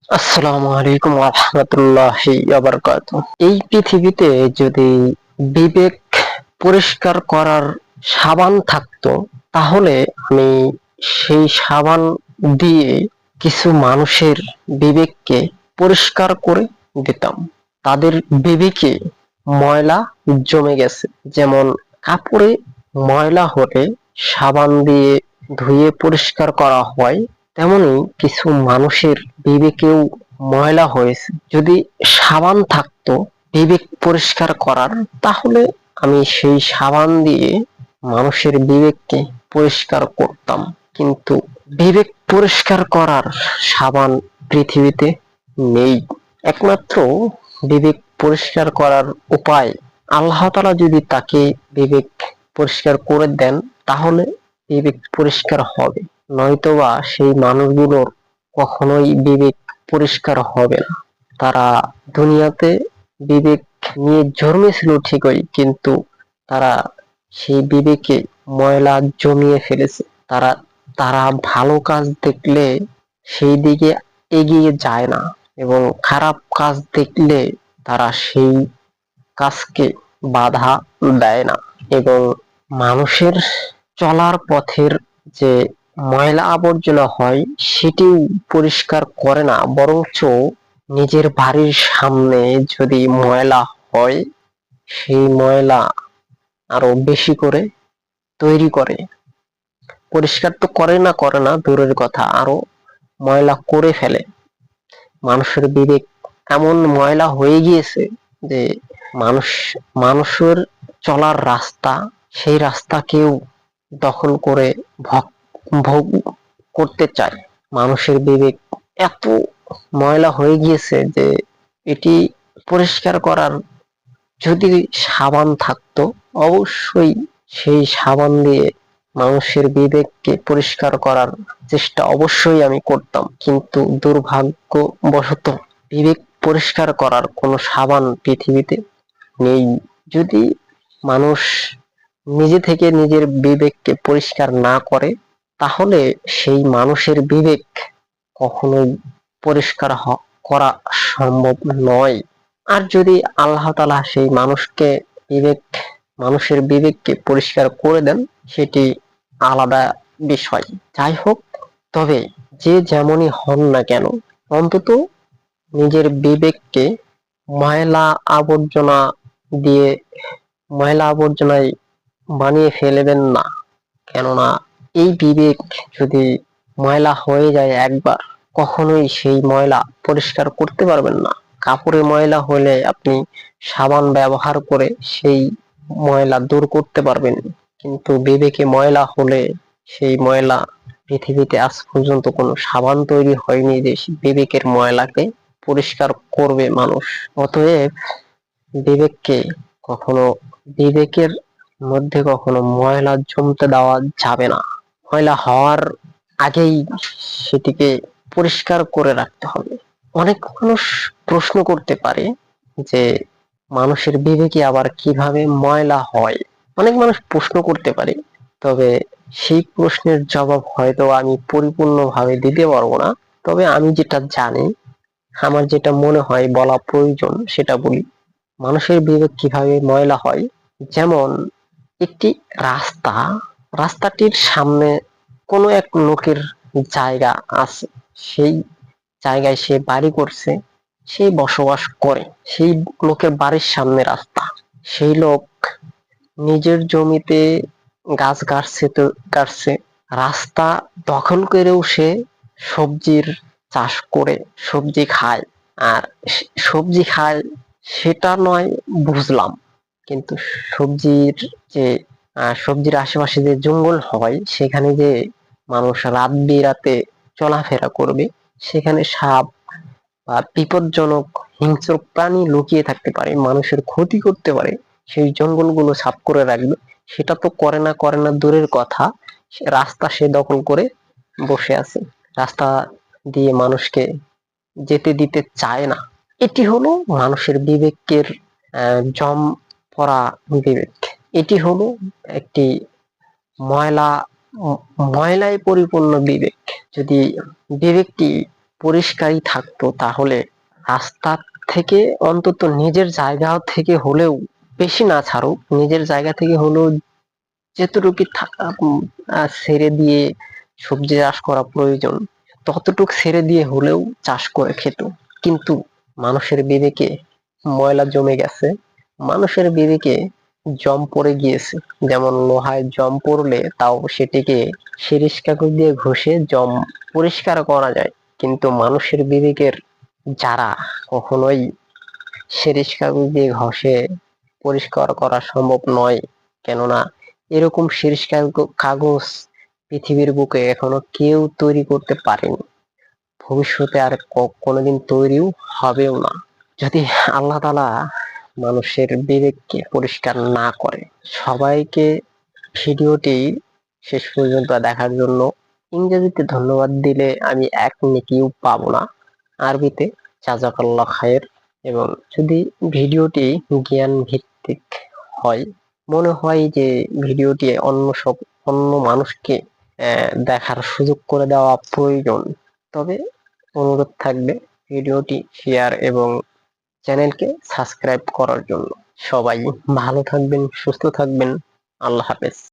আসসালামু আলাইকুম ওয়া রাহমাতুল্লাহি ওয়া বারাকাতুহু। এই পৃথিবীতে যদি বিবেক পরিষ্কার করার সাবান থাকতো, তাহলে আমি সেই সাবান দিয়ে কিছু মানুষের বিবেককে পরিষ্কার করে দিতাম। তাদের বিবেকে ময়লা জমে গেছে, যেমন কাপড়ে ময়লা হলে সাবান দিয়ে ধুয়ে পরিষ্কার করা হয়, তেমনি কিছু মানুষের বিবেকেও ময়লা হয়েছে। যদি সাবান থাকতো বিবেক পরিষ্কার করার, তাহলে আমি সেই সাবান দিয়ে মানুষের বিবেককে পরিষ্কার করতাম। কিন্তু বিবেক পরিষ্কার করার সাবান পৃথিবীতে নেই। একমাত্র বিবেক পরিষ্কার করার উপায়, আল্লাহ তাআলা যদি তাকে বিবেক পরিষ্কার করে দেন, তাহলে বিবেক পরিষ্কার হবে, নয়তোবা সেই মানুষগুলোর কখনোই বিবেক পরিষ্কার হবে না। তারা দুনিয়াতে বিবেক নিয়ে জন্মেছিল ঠিকই, কিন্তু তারা সেই বিবেকে ময়লা জমিয়ে ফেলেছে। তারা তারা ভালো কাজ দেখলে সেই দিকে এগিয়ে যায় না, এবং খারাপ কাজ দেখলে তারা সেই কাজকে বাধা দেয় না, এবং মানুষের চলার পথের যে ময়লা আবর্জনা হয় সেটিও পরিষ্কার করে না, বরঞ্চ নিজের বাড়ির সামনে যদি ময়লা হয়, সেই ময়লা আরো বেশি করে তৈরি করে। পরিষ্কার তো করে না দূরের কথা, আরো ময়লা করে ফেলে। মানুষের বিবেক এমন ময়লা হয়ে গিয়েছে যে মানুষ মানুষের চলার রাস্তা, সেই রাস্তাকেও দখল করে ভোগ করতে চায়। মানুষের বিবেক এত ময়লা হয়ে গিয়েছে যে এটি পরিষ্কার করার যদি সাবান থাকতো, অবশ্যই সেই সাবান দিয়ে মানুষের বিবেককে পরিষ্কার করার চেষ্টা অবশ্যই আমি করতাম। কিন্তু দুর্ভাগ্যবশত বিবেক পরিষ্কার করার কোনো সাবান পৃথিবীতে নেই। যদি মানুষ নিজে থেকে নিজের বিবেককে পরিষ্কার না করে, তাহলে সেই মানুষের বিবেক কখনোই পরিষ্কার করা সম্ভব নয়। আর যদি আল্লাহ তাআলা সেই মানুষের বিবেককে পরিষ্কার করে দেন, সেটি আলাদা বিষয়। যাই হোক, তবে যে যেমনই হন না কেন, অন্তত নিজের বিবেককে ময়লা আবর্জনা দিয়ে ময়লা আবর্জনায় বানিয়ে ফেলবেন না। কেননা এই বিবেক যদি ময়লা হয়ে যায় একবার, কখনোই সেই ময়লা পরিষ্কার করতে পারবেন না। কাপড়ে ময়লা হলে আপনি সাবান ব্যবহার করে সেই ময়লা দূর করতে পারবেন, কিন্তু বিবেকে ময়লা হলে সেই ময়লা, পৃথিবীতে আজ পর্যন্ত কোনো সাবান তৈরি হয়নি যে বিবেকের ময়লাকে পরিষ্কার করবে মানুষ। অতএব বিবেককে কখনো বিবেকের মধ্যে কখনো ময়লা জমতে দেওয়া যাবে না। ময়লা হওয়ার আগেই সেটিকে পরিষ্কার করে রাখতে হবে। অনেক মানুষ প্রশ্ন করতে পারে যে মানুষের বিবেকে আবার কিভাবে ময়লা হয়। অনেক মানুষ প্রশ্ন করতে পারে, তবে সেই প্রশ্নের জবাব হয়তো আমি পরিপূর্ণভাবে দিতে পারবো না। তবে আমি যেটা জানি, আমার যেটা মনে হয় বলা প্রয়োজন সেটা বলি। মানুষের বিবেক কিভাবে ময়লা হয়, যেমন একটি রাস্তা, রাস্তাটির সামনে কোনো এক লোকের জায়গা আছে, সেই জায়গায় সে বাড়ি করছে, সে বসবাস করে, সেই লোকের বাড়ির সামনে রাস্তা। সেই লোক নিজের জমিতে গাছ কাটছে, রাস্তা দখল করেও সে সবজির চাষ করে সবজি খায়। আর সবজি খায় সেটা নয় বুঝলাম, কিন্তু সবজির যে সবজির আশেপাশে যে জঙ্গল হয়, সেখানে যে মানুষ রাত বিরাতে চলাফেরা করবে, সেখানে সাপ বা বিপজ্জনক হিংস্র প্রাণী লুকিয়ে থাকতে পারে, মানুষের ক্ষতি করতে পারে। সেই জঙ্গলগুলো সাফ করে রাখবে, সেটা তো করে না দূরের কথা, রাস্তা সে দখল করে বসে আছে, রাস্তা দিয়ে মানুষকে যেতে দিতে চায় না। এটি হলো মানুষের বিবেকের জম পড়া বিবেক। এটি হলো একটি ময়লা ময়লায় পরিপূর্ণ বিবেক। যদি বিবেকটি পরিষ্কারই থাকতো, তাহলে রাস্তা থেকে অন্তত নিজের জায়গা থেকে হলেও, বেশি না ছাড়ুক, নিজের জায়গা থেকে হলেও যেতটুকু ছেড়ে দিয়ে সবজি চাষ করা প্রয়োজন ততটুক ছেড়ে দিয়ে হলেও চাষ করে খেত। কিন্তু মানুষের বিবেকে ময়লা জমে গেছে, মানুষের বিবেকে জং পড়ে গিয়েছে। যেমন লোহায় জং পড়লে তাও সেটিকে শিরিষ কাগজ দিয়ে ঘষে জং পরিষ্কার করা যায়, কিন্তু মানুষের বিবেকের যারা কখনোই শিরিষ কাগজ দিয়ে ঘষে পরিষ্কার করা সম্ভব নয়। কেননা এরকম শিরিষ কাগজ পৃথিবীর বুকে এখনো কেউ তৈরি করতে পারেনি, ভবিষ্যতে আর কোনোদিন তৈরিও হবেও না, যদি আল্লাহ তাআলা মানুষের বিবেককে পরিষ্কার না করে। সবাইকে ভিডিওটি শেষ পর্যন্ত দেখার জন্য ইংরেজিতে ধন্যবাদ দিলে আমি এক নেকিও পাবো না, আরবিতে জাযাকাল্লাহ খায়ের। এবং যদি ভিডিওটি জ্ঞান ভিত্তিক হয়, মনে হয় যে ভিডিওটি অন্য মানুষকে দেখার সুযোগ করে দেওয়া প্রয়োজন, তবে অনুরোধ থাকবে ভিডিওটি শেয়ার এবং চ্যানেলকে সাবস্ক্রাইব করার জন্য। সবাই ভালো থাকবেন, সুস্থ থাকবেন। আল্লাহ হাফেজ।